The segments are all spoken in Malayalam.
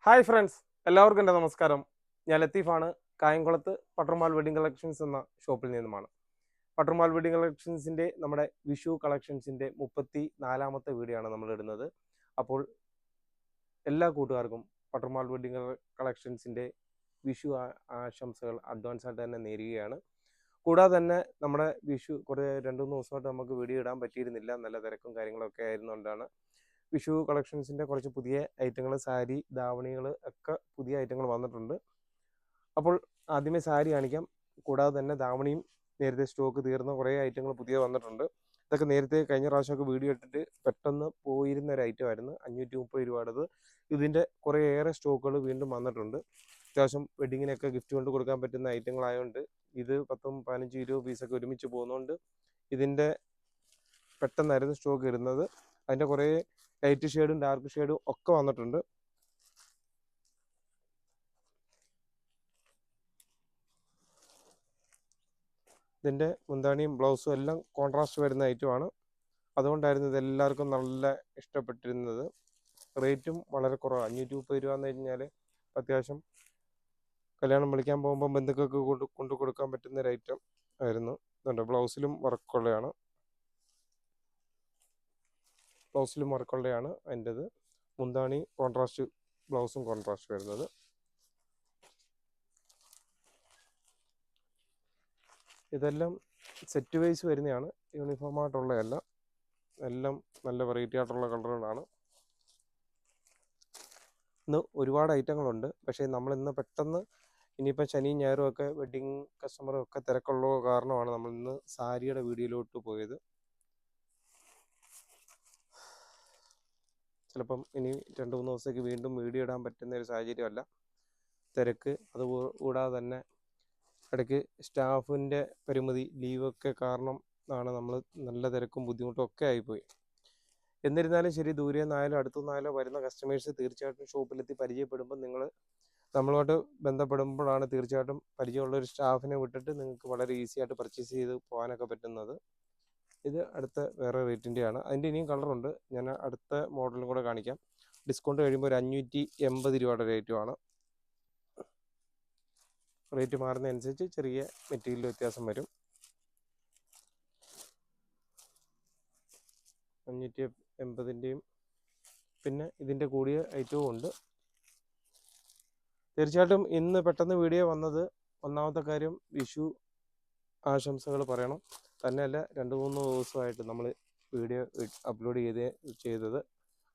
ഹായ് ഫ്രണ്ട്സ്, എല്ലാവർക്കും എൻ്റെ നമസ്കാരം. ഞാൻ ലത്തീഫാണ്. കായംകുളത്ത് പട്ടർമാൽ വെഡിങ് കളക്ഷൻസ് എന്ന ഷോപ്പിൽ നിന്നുമാണ്. പട്ടർമാൽ വെഡിങ് കളക്ഷൻസിൻ്റെ നമ്മുടെ വിഷു കളക്ഷൻസിൻ്റെ 34ാമത്തെ വീഡിയോ ആണ് നമ്മൾ ഇടുന്നത്. അപ്പോൾ എല്ലാ കൂട്ടുകാർക്കും പട്ടർമാൽ വെഡിങ് കളക്ഷൻസിൻ്റെ വിഷു ആശംസകൾ അഡ്വാൻസ് ആയിട്ട് തന്നെ നേരുകയാണ്. കൂടാതെ തന്നെ നമ്മുടെ വിഷു കുറേ 2-3 ദിവസമായിട്ട് നമുക്ക് വീഡിയോ ഇടാൻ പറ്റിയിരുന്നില്ല. നല്ല തിരക്കും കാര്യങ്ങളൊക്കെ ആയിരുന്നുകൊണ്ടാണ്. വിഷു കളക്ഷൻസിൻ്റെ കുറച്ച് പുതിയ ഐറ്റങ്ങൾ, സാരി, ധാവണികൾ ഒക്കെ പുതിയ ഐറ്റങ്ങൾ വന്നിട്ടുണ്ട്. അപ്പോൾ ആദ്യമേ സാരി കാണിക്കാം. കൂടാതെ തന്നെ ധാവണിയും നേരത്തെ സ്റ്റോക്ക് തീർന്ന കുറേ ഐറ്റങ്ങൾ പുതിയ വന്നിട്ടുണ്ട്. ഇതൊക്കെ നേരത്തെ കഴിഞ്ഞ പ്രാവശ്യമൊക്കെ വീഡിയോ ഇട്ടിട്ട് പെട്ടെന്ന് പോയിരുന്ന ഒരു ഐറ്റമായിരുന്നു. 530 രൂപയുടേത്. ഇതിൻ്റെ കുറേയേറെ സ്റ്റോക്കുകൾ വീണ്ടും വന്നിട്ടുണ്ട്. അത്യാവശ്യം വെഡിങ്ങിനൊക്കെ ഗിഫ്റ്റ് കൊണ്ട് കൊടുക്കാൻ പറ്റുന്ന ഐറ്റങ്ങളായതുകൊണ്ട് ഇത് 10, 15, 20 പീസൊക്കെ ഒരുമിച്ച് പോകുന്നതുകൊണ്ട് ഇതിൻ്റെ പെട്ടെന്നായിരുന്നു സ്റ്റോക്ക് ഇടുന്നത്. അതിൻ്റെ കുറേ ലൈറ്റ് ഷെയ്ഡും ഡാർക്ക് ഷെയ്ഡും ഒക്കെ വന്നിട്ടുണ്ട്. ഇതിൻ്റെ മുന്താണിയും ബ്ലൗസും എല്ലാം കോൺട്രാസ്റ്റ് വരുന്ന ഐറ്റമാണ്. അതുകൊണ്ടായിരുന്നു ഇതെല്ലാവർക്കും നല്ല ഇഷ്ടപ്പെട്ടിരുന്നത്. റേറ്റും വളരെ കുറവാണ്. 530 രൂപ എന്ന് കഴിഞ്ഞാൽ അത്യാവശ്യം കല്യാണം വിളിക്കാൻ പോകുമ്പോൾ ബന്ധുക്കൾക്ക് കൊണ്ടു കൊടുക്കാൻ പറ്റുന്ന ഒരു ഐറ്റം ആയിരുന്നു. ഇതുണ്ട്, ബ്ലൗസിലും വർക്കുള്ളതാണ്. അതിൻ്റെത്. മുന്താണി കോൺട്രാസ്റ്റ്, ബ്ലൗസും കോൺട്രാസ്റ്റ് വരുന്നത്. ഇതെല്ലാം സെറ്റ് വൈസ് വരുന്നതാണ്, യൂണിഫോം ആയിട്ടുള്ളതല്ല. എല്ലാം നല്ല വെറൈറ്റി ആയിട്ടുള്ള കളറുകളാണ്. ഇന്ന് ഒരുപാട് ഐറ്റങ്ങളുണ്ട്. പക്ഷേ നമ്മളിന്ന് പെട്ടെന്ന് ഇനിയിപ്പോൾ ശനിയും ഞായറും ഒക്കെ വെഡ്ഡിങ് കസ്റ്റമറും ഒക്കെ തിരക്കുള്ള കാരണമാണ് നമ്മളിന്ന് സാരിയുടെ വീഡിയോയിലോട്ട് പോയത്. ചിലപ്പം ഇനി 2-3 ദിവസത്തേക്ക് വീണ്ടും വീഡിയോ ഇടാൻ പറ്റുന്ന ഒരു സാഹചര്യമല്ല. തിരക്ക്, അതുകൂടാതെ തന്നെ ഇടയ്ക്ക് സ്റ്റാഫിൻ്റെ പരിമിതി, ലീവൊക്കെ കാരണം ആണ് നമ്മൾ നല്ല തിരക്കും ബുദ്ധിമുട്ടും ഒക്കെ ആയിപ്പോയി. എന്നിരുന്നാലും ശരി, ദൂരെ നിന്നായാലും അടുത്തു നിന്നായാലും വരുന്ന കസ്റ്റമേഴ്സ് തീർച്ചയായിട്ടും ഷോപ്പിലെത്തി പരിചയപ്പെടുമ്പോൾ നമ്മളുമായിട്ട് ബന്ധപ്പെടുമ്പോഴാണ് തീർച്ചയായിട്ടും പരിചയമുള്ള ഒരു സ്റ്റാഫിനെ വിട്ടിട്ട് നിങ്ങൾക്ക് വളരെ ഈസി ആയിട്ട് പർച്ചേസ് ചെയ്ത് പോകാനൊക്കെ പറ്റുന്നത്. ഇത് അടുത്ത വേറെ റേറ്റിൻ്റെയാണ്. അതിൻ്റെ ഇനിയും കളറുണ്ട്. ഞാൻ അടുത്ത മോഡലും കൂടെ കാണിക്കാം. ഡിസ്കൗണ്ട് കഴിയുമ്പോൾ ഒരു 580 രൂപയുടെ റേറ്റുമാണ്. റേറ്റ് മാറുന്നതനുസരിച്ച് ചെറിയ മെറ്റീരിയൽ വ്യത്യാസം വരും. 580ൻ്റെയും പിന്നെ ഇതിൻ്റെ കൂടിയ ഐറ്റവും ഉണ്ട്. തീർച്ചയായിട്ടും ഇന്ന് പെട്ടെന്ന് വീഡിയോ വന്നത്, ഒന്നാമത്തെ കാര്യം വിഷു ആശംസകൾ പറയണം. തന്നെയല്ല, 2-3 ദിവസമായിട്ട് നമ്മൾ വീഡിയോ അപ്ലോഡ് ചെയ്തത്.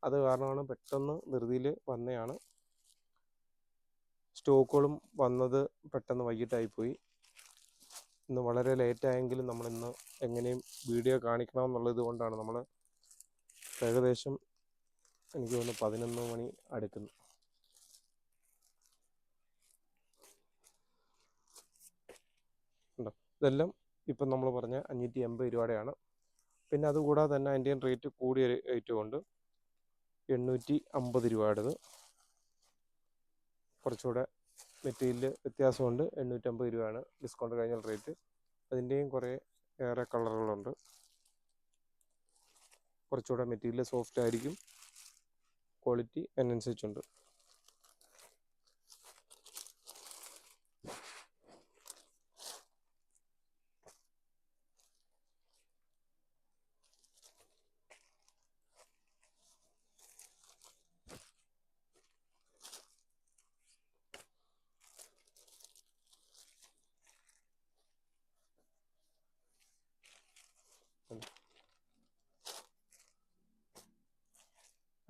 അത് കാരണമാണ് പെട്ടെന്ന് ധൃതിയിൽ വന്നതാണ്. സ്റ്റോക്കുകളും വന്നത് പെട്ടെന്ന് വൈകിട്ടായിപ്പോയി. ഇന്ന് വളരെ ലേറ്റായെങ്കിലും നമ്മളിന്ന് എങ്ങനെയും വീഡിയോ കാണിക്കണം എന്നുള്ളത് കൊണ്ടാണ് നമ്മൾ ഏകദേശം എനിക്ക് തോന്നുന്നു 11 മണി അടുക്കുന്നു. ഇതെല്ലാം ഇപ്പം നമ്മൾ പറഞ്ഞ 580 രൂപയുടെയാണ്. പിന്നെ അതുകൂടാതെ തന്നെ അതിൻ്റെ റേറ്റ് കൂടിയ ഐറ്റം ഉണ്ട്. 850 രൂപയുടേത്. കുറച്ചുകൂടെ മെറ്റീരിയൽ വ്യത്യാസമുണ്ട്. 850 രൂപയാണ് ഡിസ്കൗണ്ട് കഴിഞ്ഞ റേറ്റ്. അതിൻ്റെയും കുറേ ഏറെ കളറുകളുണ്ട്. കുറച്ചുകൂടെ മെറ്റീരിയൽ സോഫ്റ്റ് ആയിരിക്കും, ക്വാളിറ്റി അതിനനുസരിച്ചുണ്ട്.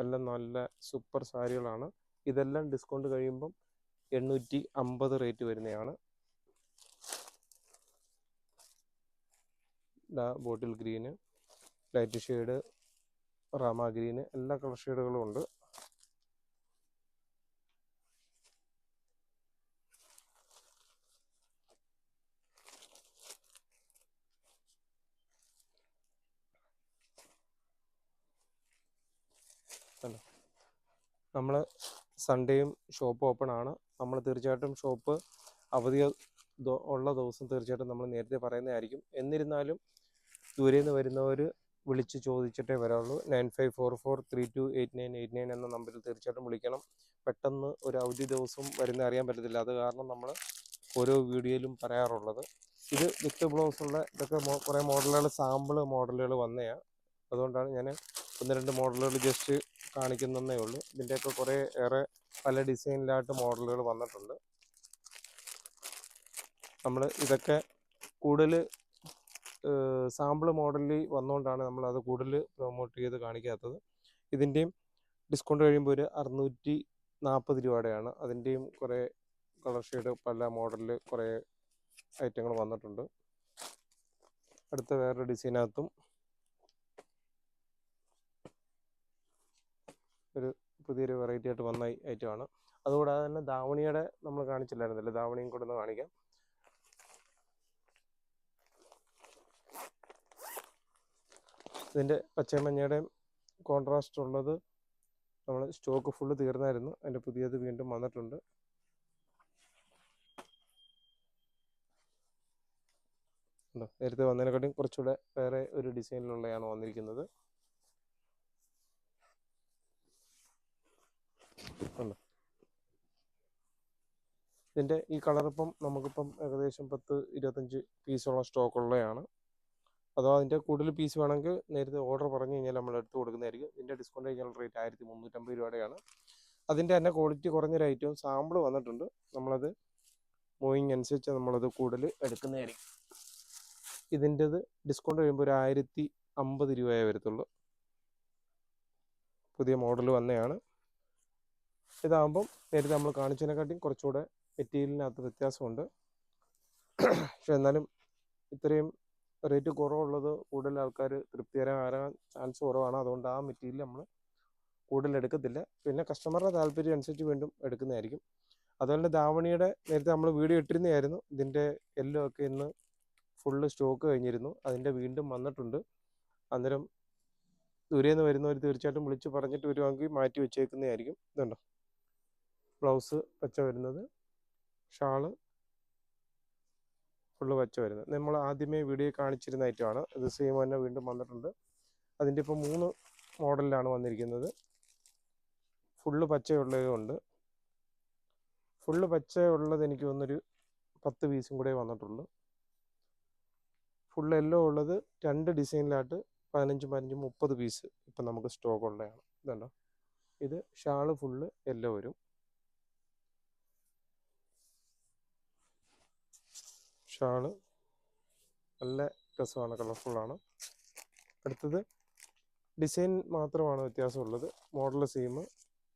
എല്ലാം നല്ല സൂപ്പർ സാരികളാണ്. ഇതെല്ലാം ഡിസ്കൗണ്ട് കഴിയുമ്പം 850 റേറ്റ് വരുന്നതാണ്. ബോട്ടിൽ ഗ്രീന്, ലൈറ്റ് ഷെയ്ഡ്, റാമ ഗ്രീന്, എല്ലാ കളർ ഷെയ്ഡുകളും ഉണ്ട്. നമ്മൾ സൺഡേയും ഷോപ്പ് ഓപ്പൺ ആണ്. നമ്മൾ തീർച്ചയായിട്ടും ഷോപ്പ് അവധി ഉള്ള ദിവസം തീർച്ചയായിട്ടും നമ്മൾ നേരത്തെ പറയുന്നതായിരിക്കും. എന്നിരുന്നാലും ദൂരെ നിന്ന് വരുന്നവർ വിളിച്ച് ചോദിച്ചിട്ടേ വരാറുള്ളൂ. 9544328989 എന്ന നമ്പറിൽ തീർച്ചയായിട്ടും വിളിക്കണം. പെട്ടെന്ന് ഒരു അവധി ദിവസം വരുന്ന അറിയാൻ പറ്റത്തില്ല. അത് കാരണം നമ്മൾ ഓരോ വീഡിയോയിലും പറയാറുള്ളത്. ഇത് വിത്ത് ബ്ലൗസുള്ള ഇതൊക്കെ കുറേ മോഡലുകൾ, സാമ്പിൾ മോഡലുകൾ വന്നതാണ്. അതുകൊണ്ടാണ് ഞാൻ 1-2 മോഡലുകൾ ജസ്റ്റ് കാണിക്കുന്നതേ ഉള്ളൂ. ഇതിൻ്റെയൊക്കെ കുറേ ഏറെ പല ഡിസൈനിലായിട്ട് മോഡലുകൾ വന്നിട്ടുണ്ട്. നമ്മൾ ഇതൊക്കെ കൂടുതൽ സാമ്പിൾ മോഡലിൽ വന്നുകൊണ്ടാണ് നമ്മളത് കൂടുതൽ പ്രൊമോട്ട് ചെയ്ത് കാണിക്കാത്തത്. ഇതിൻ്റെയും ഡിസ്കൗണ്ട് കഴിയുമ്പോൾ ഒരു 640 രൂപയുടെയാണ്. അതിൻ്റെയും കുറേ കളർ ഷെയ്ഡ് പല മോഡലിൽ കുറേ ഐറ്റങ്ങൾ വന്നിട്ടുണ്ട്. അടുത്ത വേറൊരു ഡിസൈനകത്തും ഒരു പുതിയൊരു വെറൈറ്റി ആയിട്ട് വന്ന ഐറ്റമാണ്. അതുകൂടാതെ തന്നെ ധാവണിയുടെ നമ്മൾ കാണിച്ചില്ലായിരുന്നല്ലോ, ധാവണിയും കൂടെ ഒന്ന് കാണിക്കാം. ഇതിൻ്റെ പച്ചയും മഞ്ഞയുടെയും കോൺട്രാസ്റ്റ് ഉള്ളത് നമ്മൾ സ്റ്റോക്ക് ഫുള്ള് തീർന്നായിരുന്നു. അതിൻ്റെ പുതിയത് വീണ്ടും വന്നിട്ടുണ്ട്. നേരത്തെ വന്നതിനെക്കാട്ടും കുറച്ചുകൂടെ വേറെ ഒരു ഡിസൈനിലുള്ളതാണ് വന്നിരിക്കുന്നത്. ഇതിൻ്റെ ഈ കളറിപ്പം നമുക്കിപ്പം ഏകദേശം 10-25 പീസോളം സ്റ്റോക്കുള്ളതാണ്. അഥവാ അതിൻ്റെ കൂടുതൽ പീസ് വേണമെങ്കിൽ നേരത്തെ ഓർഡർ പറഞ്ഞു കഴിഞ്ഞാൽ നമ്മൾ എടുത്ത് കൊടുക്കുന്നതായിരിക്കും. ഇതിൻ്റെ ഡിസ്കൗണ്ട് കഴിഞ്ഞാൽ റേറ്റ് 1350 രൂപയുടെയാണ്. അതിൻ്റെ തന്നെ ക്വാളിറ്റി കുറഞ്ഞൊരു ഐറ്റവും സാമ്പിൾ വന്നിട്ടുണ്ട്. നമ്മളത് മൂവിങ് അനുസരിച്ച് നമ്മളത് കൂടുതൽ എടുക്കുന്നതായിരിക്കും. ഇതിൻ്റെത് ഡിസ്കൗണ്ട് കഴിയുമ്പോൾ ഒരു 1050 രൂപയേ വരത്തുള്ളൂ. പുതിയ മോഡൽ വന്നതാണ്. ഇതാകുമ്പം നേരത്തെ നമ്മൾ കാണിച്ചതിനെക്കാട്ടിയും കുറച്ചുകൂടെ മെറ്റീരിയലിനകത്ത് വ്യത്യാസമുണ്ട്. പക്ഷെ എന്നാലും ഇത്രയും റേറ്റ് കുറവുള്ളത് കൂടുതൽ ആൾക്കാർ തൃപ്തികരമാകാൻ ചാൻസ് കുറവാണ്. അതുകൊണ്ട് ആ മെറ്റീരിയൽ നമ്മൾ കൂടുതൽ എടുക്കത്തില്ല. പിന്നെ കസ്റ്റമറുടെ താല്പര്യം അനുസരിച്ച് വീണ്ടും എടുക്കുന്നതായിരിക്കും. അതുപോലെ ധാവണിയുടെ നേരത്തെ നമ്മൾ വീഡിയോ ഇട്ടിരുന്നതായിരുന്നു. ഇതിൻ്റെ യെല്ലോ ഒക്കെ ഇന്ന് ഫുള്ള് സ്റ്റോക്ക് കഴിഞ്ഞിരുന്നു. അതിൻ്റെ വീണ്ടും വന്നിട്ടുണ്ട്. അന്നേരം ദൂരെ നിന്ന് വരുന്നവർ തീർച്ചയായിട്ടും വിളിച്ച് പറഞ്ഞിട്ട് വരുവാണെങ്കിൽ മാറ്റി വെച്ചേക്കുന്നതായിരിക്കും. ഇതുണ്ടോ, ബ്ലൗസ് പച്ച വരുന്നത്, ഷാള് ഫുള്ള് പച്ച വരുന്നത്. നമ്മൾ ആദ്യമേ വീഡിയോ കാണിച്ചിരുന്ന ഐറ്റമാണ്. ഇത് സെയിം തന്നെ വീണ്ടും വന്നിട്ടുണ്ട്. അതിൻ്റെ ഇപ്പോൾ 3 മോഡലിലാണ് വന്നിരിക്കുന്നത്. ഫുള്ള് പച്ചയുള്ളതുകൊണ്ട് ഫുള്ള് പച്ചയുള്ളത് എനിക്ക് തോന്നുന്നൊരു 10 പീസും കൂടെ വന്നിട്ടുള്ളൂ. ഫുള്ള് യെല്ലോ ഉള്ളത് 2 ഡിസൈനിലായിട്ട് 15 30 പീസ് ഇപ്പം നമുക്ക് സ്റ്റോക്ക് ഉള്ളതാണ്. ഇതുണ്ടോ, ഇത് ഷാള് ഫുള്ള് യെല്ലോ വരും. ഷാള് നല്ല രസമാണ്, കളർഫുള്ളാണ്. അടുത്തത് ഡിസൈൻ മാത്രമാണ് വ്യത്യാസമുള്ളത്. Model same.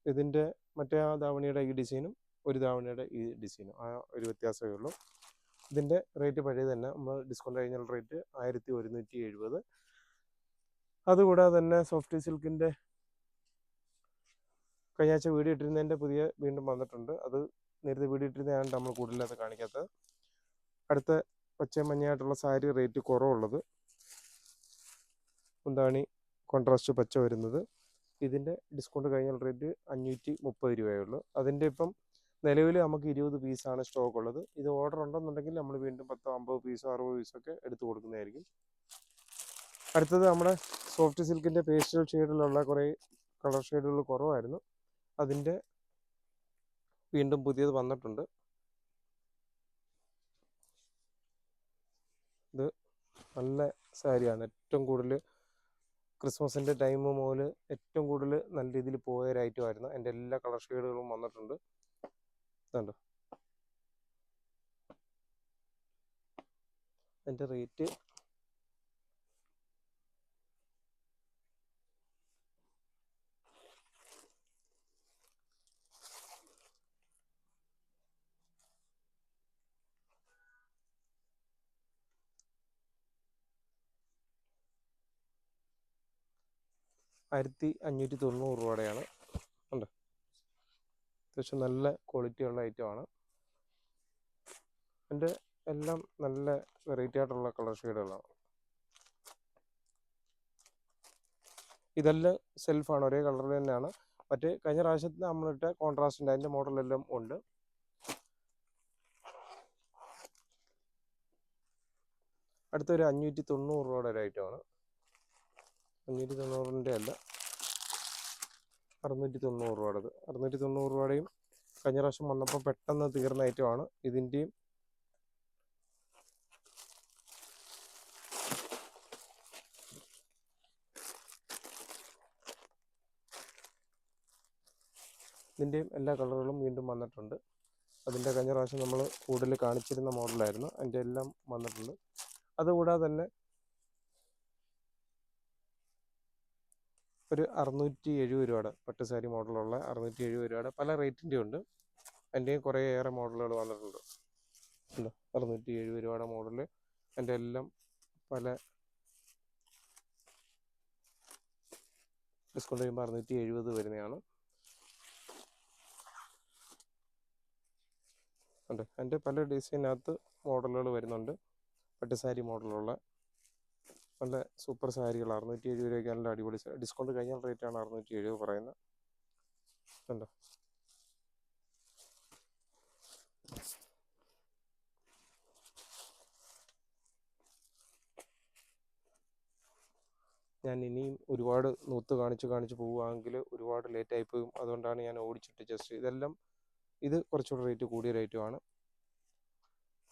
ഇതിൻ്റെ മറ്റേ ആ ധാവണിയുടെ ഈ ഡിസൈനും ഒരു ധാവണിയുടെ ഈ ഡിസൈനും ആ ഒരു വ്യത്യാസമേ ഉള്ളൂ. ഇതിൻ്റെ റേറ്റ് പഴയ തന്നെ. നമ്മൾ ഡിസ്കൗണ്ട് കഴിഞ്ഞാൽ റേറ്റ് 1170. അതുകൂടാതെ തന്നെ സോഫ്റ്റ് സിൽക്കിൻ്റെ കഴിഞ്ഞ ആഴ്ച വീഡിയോ ഇട്ടിരുന്നതിൻ്റെ പുതിയ വീണ്ടും വന്നിട്ടുണ്ട്. അത് നേരത്തെ വീഡിയോ ഇട്ടിരുന്നതാണ് നമ്മൾ കൂടുതലത് കാണിക്കാത്തത്. അടുത്ത പച്ചയും മഞ്ഞയായിട്ടുള്ള സാരി റേറ്റ് കുറവുള്ളത് എന്താണ് കോൺട്രാസ്റ്റ് പച്ച വരുന്നത്. ഇതിൻ്റെ ഡിസ്കൗണ്ട് കഴിഞ്ഞാൽ റേറ്റ് 530 രൂപയേ ഉള്ളൂ. അതിൻ്റെ ഇപ്പം നിലവിൽ നമുക്ക് 20 പീസാണ് സ്റ്റോക്ക് ഉള്ളത്. ഇത് ഓർഡർ ഉണ്ടെന്നുണ്ടെങ്കിൽ നമ്മൾ വീണ്ടും 10-50 പീസോ 60 പീസൊക്കെ എടുത്ത് കൊടുക്കുന്നതായിരിക്കും. അടുത്തത് നമ്മുടെ സോഫ്റ്റ് സിൽക്കിൻ്റെ പേസ്റ്റൽ ഷെയ്ഡിലുള്ള കുറേ കളർ ഷെയ്ഡുകൾ കുറവായിരുന്നു. അതിൻ്റെ വീണ്ടും പുതിയത് വന്നിട്ടുണ്ട്. ഇത് നല്ല സാരിയാണ്. ഏറ്റവും കൂടുതൽ ക്രിസ്മസിൻ്റെ ടൈം മുതൽ ഏറ്റവും കൂടുതൽ നല്ല രീതിയിൽ പോയ ഒരു ഐറ്റമായിരുന്നു. എൻ്റെ എല്ലാ കളർ ഷെയ്ഡുകളും വന്നിട്ടുണ്ട്. ഇതുണ്ട്, അതിൻ്റെ റേറ്റ് രൂപയുടെയാണ്. ഉണ്ട്, അത്യാവശ്യം നല്ല ക്വാളിറ്റിയുള്ള ഐറ്റമാണ്. എൻ്റെ എല്ലാം നല്ല വെറൈറ്റി ആയിട്ടുള്ള കളർ ഷെയ്ഡുകളാണ്. ഇതെല്ലാം സെൽഫാണ്, ഒരേ കളറിൽ തന്നെയാണ്. മറ്റേ കഴിഞ്ഞ പ്രാവശ്യത്തെ നമ്മളിട്ട കോൺട്രാസ്റ്റിൻ്റെ അതിൻ്റെ മോഡലെല്ലാം ഉണ്ട്. അടുത്തൊരു 590 രൂപയുടെ ഒരു ഐറ്റമാണ്. 590 അല്ല, 690 രൂപയുടേത്. 690 രൂപയുടെയും കഴിഞ്ഞ പ്രാവശ്യം വന്നപ്പോൾ പെട്ടെന്ന് തീർന്ന ഐറ്റമാണ്. ഇതിൻ്റെയും എല്ലാ കളറുകളും വീണ്ടും വന്നിട്ടുണ്ട്. അതിൻ്റെ കഴിഞ്ഞ പ്രാവശ്യം നമ്മൾ കൂടുതൽ കാണിച്ചിരുന്ന മോഡലായിരുന്നു. അതിൻ്റെ എല്ലാം വന്നിട്ടുണ്ട്. അതുകൂടാതെ തന്നെ ഒരു 670 രൂപയുടെ പട്ട് സാരി മോഡലുള്ള 670 രൂപയുടെ പല റേറ്റിൻ്റെ ഉണ്ട്. അതിൻ്റെയും കുറേയേറെ മോഡലുകൾ വന്നിട്ടുണ്ട്. 670 രൂപയുടെ മോഡല് അതിൻ്റെ എല്ലാം പല ഡിസ്കൗണ്ട് ചെയ്യുമ്പോൾ 670 വരുന്നതാണ്. ഉണ്ട്. അതിൻ്റെ പല ഡിസൈനകത്ത് മോഡലുകൾ വരുന്നുണ്ട്. പട്ടുസാരി മോഡലുള്ള നല്ല സൂപ്പർ സാരികൾ 670 രൂപയ്ക്ക് നല്ല അടിപൊളി ഡിസ്കൗണ്ട് കഴിഞ്ഞ റേറ്റാണ് 670 പറയുന്നത്. ഉണ്ടോ? ഞാൻ ഇനിയും ഒരുപാട് നൂത്ത് കാണിച്ച് പോവുകയാണെങ്കിൽ ഒരുപാട് ലേറ്റായി പോകും. അതുകൊണ്ടാണ് ഞാൻ ഓടിച്ചിട്ട് ജസ്റ്റ് ഇത് കുറച്ചുകൂടെ റേറ്റ് കൂടിയ റേറ്റുമാണ്.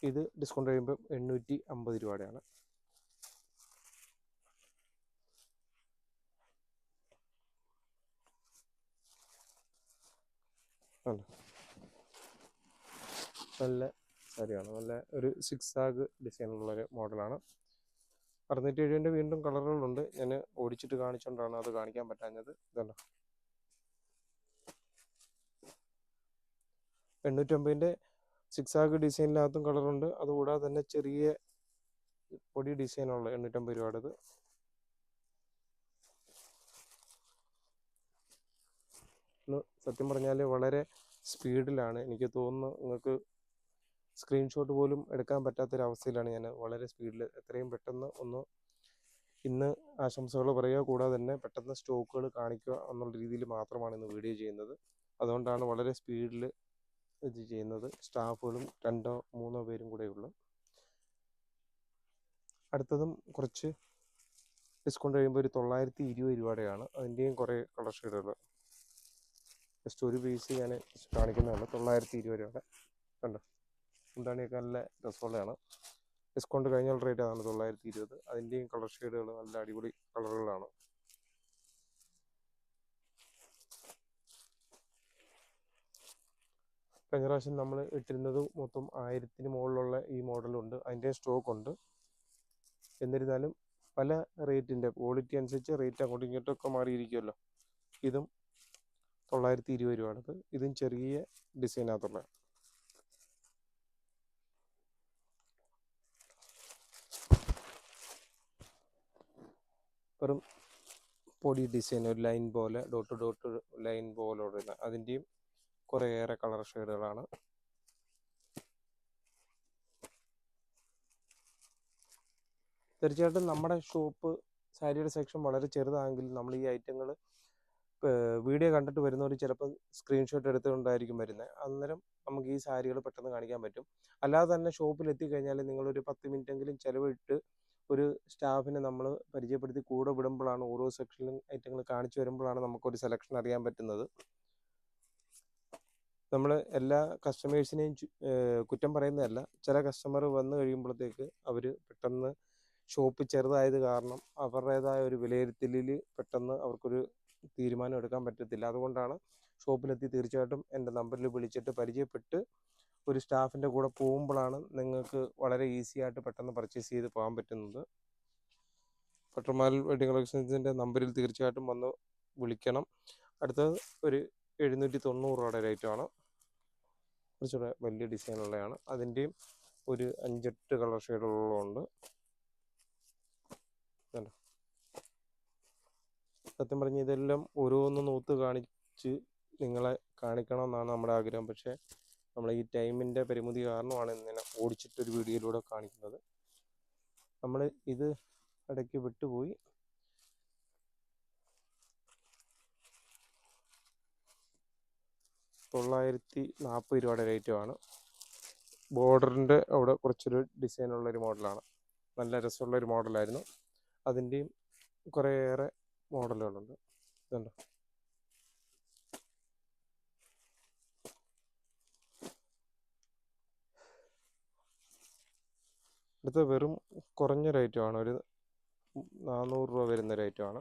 ഇത് ഡിസ്കൗണ്ട് കഴിയുമ്പം 850 രൂപയുടെയാണ്. നല്ല സാരിയാണ്. നല്ല ഒരു സിക്സാഗ് ഡിസൈനുള്ളൊരു മോഡലാണ്. 670 വീണ്ടും കളറുകളുണ്ട്. ഞാൻ ഓടിച്ചിട്ട് കാണിച്ചുകൊണ്ടാണ് അത് കാണിക്കാൻ പറ്റാഞ്ഞത്. ഇതുണ്ടോ? 850 സിക്സാഗ് ഡിസൈനിനകത്തും കളറുണ്ട്. അതുകൂടാതെ തന്നെ ചെറിയ പൊടി ഡിസൈനുള്ള 850 രൂപയുടേത്. സത്യം പറഞ്ഞാൽ വളരെ സ്പീഡിലാണ്. എനിക്ക് തോന്നുന്നു നിങ്ങൾക്ക് സ്ക്രീൻഷോട്ട് പോലും എടുക്കാൻ പറ്റാത്തൊരവസ്ഥയിലാണ് ഞാൻ. വളരെ സ്പീഡിൽ എത്രയും പെട്ടെന്ന് ഇന്ന് ആശംസകൾ പറയുക, കൂടാതെ തന്നെ പെട്ടെന്ന് സ്റ്റോക്കുകൾ കാണിക്കുക എന്നുള്ള രീതിയിൽ മാത്രമാണ് ഇന്ന് വീഡിയോ ചെയ്യുന്നത്. അതുകൊണ്ടാണ് വളരെ സ്പീഡിൽ ഇത് ചെയ്യുന്നത്. സ്റ്റാഫുകളും 2-3 പേരും കൂടെ ഉള്ളു. അടുത്തതും കുറച്ച് ഡിസ്കൗണ്ട് കഴിയുമ്പോൾ ഒരു 920 രൂപയുടെയാണ്. അതിൻ്റെയും കുറേ കളർ ഷെയ്ഡുകൾ. ജസ്റ്റ് ഒരു പീസ് ഞാൻ കാണിക്കുന്നതാണ്. 920 രൂപയുടെ കണ്ടോ? എന്താണിയൊക്കെ നല്ല രസമുള്ളതാണ്. ഡിസ്കൗണ്ട് കഴിഞ്ഞ റേറ്റ് അതാണ് 920. അതിൻ്റെയും കളർ ഷെയ്ഡുകൾ നല്ല അടിപൊളി കളറുകളാണ്. കഴിഞ്ഞ പ്രാവശ്യം നമ്മൾ ഇട്ടിരുന്നത് മൊത്തം 1000-ന് മുകളിലുള്ള ഈ മോഡലുണ്ട്. അതിൻ്റെ സ്റ്റോക്ക് ഉണ്ട്. എന്നിരുന്നാലും പല റേറ്റിൻ്റെ ക്വാളിറ്റി അനുസരിച്ച് റേറ്റ് അങ്ങോട്ടും ഇങ്ങോട്ടൊക്കെ മാറിയിരിക്കുമല്ലോ. ഇതും 920 രൂപയാണത്. ഇതും ചെറിയ ഡിസൈനകത്തുള്ള വെറും പൊടി ഡിസൈൻ, ഒരു ലൈൻ പോലെ ഡോട്ട് ലൈൻ പോലെ ഉള്ള അതിൻ്റെയും കുറേയേറെ കളർ ഷെയ്ഡുകളാണ്. തീർച്ചയായിട്ടും നമ്മുടെ ഷോപ്പ് സാരിയുടെ സെക്ഷൻ വളരെ ചെറുതാണെങ്കിൽ നമ്മൾ ഈ ഐറ്റങ്ങൾ വീഡിയോ കണ്ടിട്ട് വരുന്നവർ ചിലപ്പോൾ സ്ക്രീൻഷോട്ട് എടുത്തുകൊണ്ടായിരിക്കും വരുന്നത്. അന്നേരം നമുക്ക് ഈ സാരികൾ പെട്ടെന്ന് കാണിക്കാൻ പറ്റും. അല്ലാതെ തന്നെ ഷോപ്പിൽ എത്തിക്കഴിഞ്ഞാൽ നിങ്ങളൊരു 10 മിനിറ്റെങ്കിലും ചിലവിട്ട് ഒരു സ്റ്റാഫിനെ നമ്മൾ പരിചയപ്പെടുത്തി കൂടെ വിടുമ്പോഴാണ് ഓരോ സെക്ഷനിലും ഐറ്റങ്ങൾ കാണിച്ചു വരുമ്പോഴാണ് നമുക്കൊരു സെലക്ഷൻ അറിയാൻ പറ്റുന്നത്. നമ്മൾ എല്ലാ കസ്റ്റമേഴ്സിനെയും കുറ്റം പറയുന്നതല്ല. ചില കസ്റ്റമർ വന്നു കഴിയുമ്പോഴത്തേക്ക് അവർ പെട്ടെന്ന് ഷോപ്പ് ചെറുതായത് കാരണം അവരുടേതായ ഒരു വിലയിരുത്തലിൽ പെട്ടെന്ന് അവർക്കൊരു തീരുമാനം എടുക്കാൻ പറ്റത്തില്ല. അതുകൊണ്ടാണ് ഷോപ്പിലെത്തി തീർച്ചയായിട്ടും എൻ്റെ നമ്പറിൽ വിളിച്ചിട്ട് പരിചയപ്പെട്ട് ഒരു സ്റ്റാഫിൻ്റെ കൂടെ പോകുമ്പോഴാണ് നിങ്ങൾക്ക് വളരെ ഈസി ആയിട്ട് പെട്ടെന്ന് പർച്ചേസ് ചെയ്ത് പോകാൻ പറ്റുന്നത്. പട്ടർമാൽ വെഡിങ് കളക്ഷൻസിൻ്റെ നമ്പറിൽ തീർച്ചയായിട്ടും വന്ന് വിളിക്കണം. അടുത്തത് ഒരു 790 രൂപയുടെ റേറ്റാണ്. കുറച്ചുകൂടെ വലിയ ഡിസൈനുള്ളതാണ്. അതിൻ്റെയും ഒരു 5-8 കളർ ഷെയ്ഡുകളുണ്ട്. സത്യം പറഞ്ഞ് ഇതെല്ലാം ഓരോന്ന് നൂത്ത് കാണിച്ച് നിങ്ങളെ കാണിക്കണമെന്നാണ് നമ്മുടെ ആഗ്രഹം. പക്ഷേ നമ്മൾ ഈ ടൈമിൻ്റെ പരിമിതി കാരണമാണ് ഇങ്ങനെ ഓടിച്ചിട്ടൊരു വീഡിയോയിലൂടെ കാണിക്കുന്നത്. നമ്മൾ ഇത് ഇടയ്ക്ക് വിട്ടുപോയി. $940 റേറ്റുമാണ്. ബോർഡറിൻ്റെ അവിടെ കുറച്ചൊരു ഡിസൈനുള്ളൊരു മോഡലാണ്. നല്ല രസമുള്ളൊരു മോഡലായിരുന്നു. അതിൻ്റെയും കുറേയേറെ മോഡലുകളുണ്ട്. ഇതുണ്ടോ? അടുത്ത വെറും കുറഞ്ഞ റേറ്റുമാണ്, ഒരു 400 രൂപ വരുന്ന റേറ്റുമാണ്.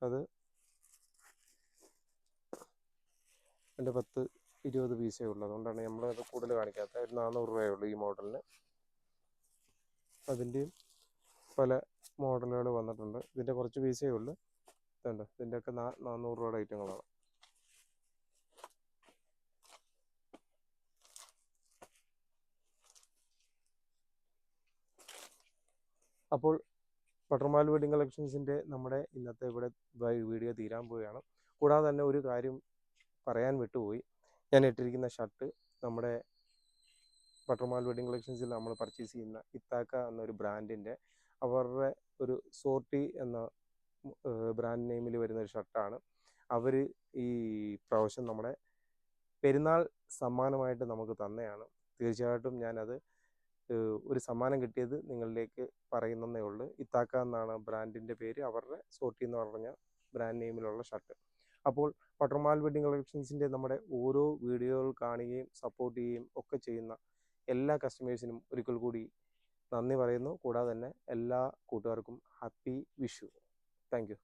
അത് എൻ്റെ 10-20 പീസേ ഉള്ളൂ, അതുകൊണ്ടാണ് നമ്മളത് കൂടുതൽ കാണിക്കാത്തത്. ഒരു 400 രൂപയേ ഉള്ളൂ ഈ മോഡലിന്. അതിൻ്റെയും പല മോഡലുകൾ വന്നിട്ടുണ്ട്. ഇതിൻ്റെ കുറച്ച് പീസേ ഉള്ളൂ. ഇതുണ്ട്, ഇതിൻ്റെയൊക്കെ 400 രൂപയുടെ ഐറ്റങ്ങളാണ്. അപ്പോൾ പട്ടർമാൽ വെഡിങ് കളക്ഷൻസിൻ്റെ നമ്മുടെ ഇന്നത്തെ ഇവിടെ വീഡിയോ തീരാൻ പോവുകയാണ്. കൂടാതെ തന്നെ ഒരു കാര്യം പറയാൻ വിട്ടുപോയി. ഞാൻ ഇട്ടിരിക്കുന്ന ഷർട്ട് നമ്മുടെ പട്ടർമാൽ വെഡിങ് കളക്ഷൻസിൽ നമ്മൾ പർച്ചേസ് ചെയ്യുന്ന ഇത്താക്ക എന്നൊരു ബ്രാൻഡിൻ്റെ, അവരുടെ ഒരു സോർട്ടി എന്ന ബ്രാൻഡ് നെയിമിൽ വരുന്ന ഒരു ഷർട്ടാണ്. അവർ ഈ പ്രാവശ്യം നമ്മുടെ പെരുന്നാൾ സമ്മാനമായിട്ട് നമുക്ക് തന്നെയാണ്. തീർച്ചയായിട്ടും ഞാനത് ഒരു സമ്മാനം കിട്ടിയത് നിങ്ങളിലേക്ക് പറയുന്നതേ ഉള്ളൂ. ഇത്താക്ക എന്നാണ് ബ്രാൻഡിൻ്റെ പേര്, അവരുടെ സോർട്ടി എന്ന് പറഞ്ഞ ബ്രാൻഡ് നെയിമിലുള്ള ഷർട്ട്. അപ്പോൾ പട്ടർമാൽ വെഡിങ് കളക്ഷൻസിൻ്റെ നമ്മുടെ ഓരോ വീഡിയോകൾ കാണുകയും സപ്പോർട്ട് ചെയ്യുകയും ഒക്കെ ചെയ്യുന്ന എല്ലാ കസ്റ്റമേഴ്സിനും ഒരിക്കൽ കൂടി നന്ദി പറയുന്നു. കൂടാതെ തന്നെ എല്ലാ കൂട്ടുകാർക്കും ഹാപ്പി വിഷു. Thank you.